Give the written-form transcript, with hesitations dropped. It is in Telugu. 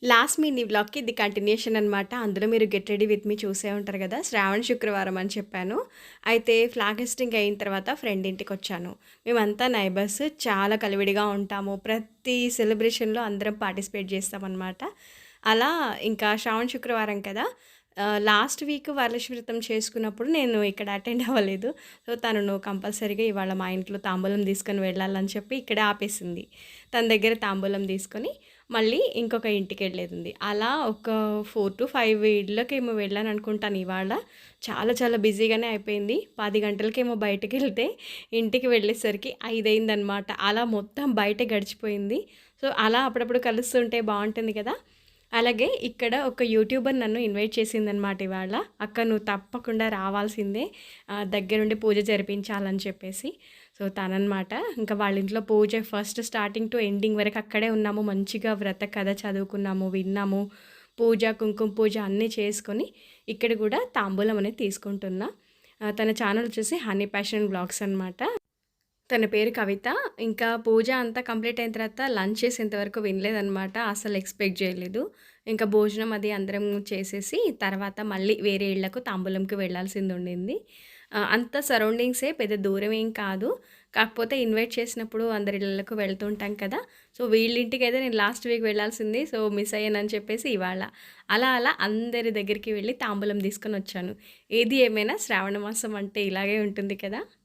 లాస్ట్ మినీ వ్లాగ్‌కి ఇది కంటిన్యూషన్ అనమాట. అందులో మీరు 'గెట్ రెడీ విత్ మీ' చూసే ఉంటారు గదా! శ్రావణ శుక్రవారం అని చెప్పాను. అయితే ఫ్లాగ్ హోస్టింగ్ అయిన తర్వాత ఫ్రెండ్ ఇంటికొచ్చాను. మేమంతా నైబర్స్ చాలా కలివిడిగా ఉంటాము. ప్రతి సెలబ్రేషన్‌లో అందరం పార్టిసిపేట్ చేస్తామనమాట. అలా ఇంకా శ్రావణ శుక్రవారం కదా! లాస్ట్ వీక్ వరలక్ష్మి వ్రతం చేసుకున్నప్పుడు నేను ఇక్కడ అటెండ్ అవ్వలేదు. సో, తను "నువ్వు కంపల్సరీగా ఇవాళ మా ఇంట్లో తాంబూలం తీసుకొని వెళ్ళాలని" చెప్పి ఇక్కడే ఆపేసింది. తన దగ్గర తాంబూలం తీసుకొని మళ్ళీ ఇంకొక ఇంటికెళ్ళేదుంది. అలా ఒక 4-5 ఇళ్ళకేమో వెళ్ళాననుకుంటాను ఇవాళ. చాలా చాలా బిజీగానే అయిపోయింది. 10 గంటలకేమో బయటికెళ్తే ఇంటికి వెళ్ళేసరికి 5 అయిందనమాట. అలా మొత్తం బయటే గడిచిపోయింది. సో, అలా అప్పుడప్పుడు కలుస్తుంటే బావుంటుంది కదా! అలాగే ఇక్కడ ఒక యూట్యూబర్ నన్ను ఇన్వైట్ చేసిందనమాట ఇవాళ. "అక్క నువ్వు తప్పకుండా రావాల్సిందే. దగ్గరుండి పూజ జరిపించాలని" చెప్పేసి. సో, తననమాట. ఇంకా వాళ్ళ ఇంట్లో పూజ ఫస్ట్ స్టార్టింగ్ టు ఎండింగ్ వరకు అక్కడే ఉన్నాము. మంచిగా వ్రత కథ చదువుకున్నాము, విన్నాము. పూజ, కుంకుమ పూజ అన్నీ చేసుకొని ఇక్కడ గూడా తాంబూలం అనేది తీసుకుంటున్నా. తన ఛానల్ వచ్చేసి 'హనీ ప్యాషన్ వ్లాగ్స్' అనమాట. తన పేరు కవిత. ఇంకా పూజ అంతా కంప్లీట్ అయిన తర్వాత లంచ్ చేసేంత వరకు వినలేదనమాట. అసలు ఎక్స్‌పెక్ట్ చేయలేదు. ఇంకా భోజనం అది అందరం చేసేసి తర్వాత మళ్ళీ వేరే ఇళ్ళకు తాంబూలంకి వెళ్ళాల్సిందుండింది. అంత సరౌండింగ్సే పెద్ద దూరం ఏం కాదు. కాకపోతే ఇన్వైట్ చేసినప్పుడు అందరి ఇళ్ళకు వెళ్తుంటాం కదా! సో, వీళ్ళింటికైతే నేను లాస్ట్ వీక్ వెళ్ళాల్సింది. సో, మిస్ అయ్యానని చెప్పేసి ఇవాళ. అలా అలా అందరి దగ్గరికి వెళ్ళి తాంబూలం తీసుకొనొచ్చాను. ఏది ఏమైనా శ్రావణ మాసం అంటే ఇలాగే ఉంటుంది కదా!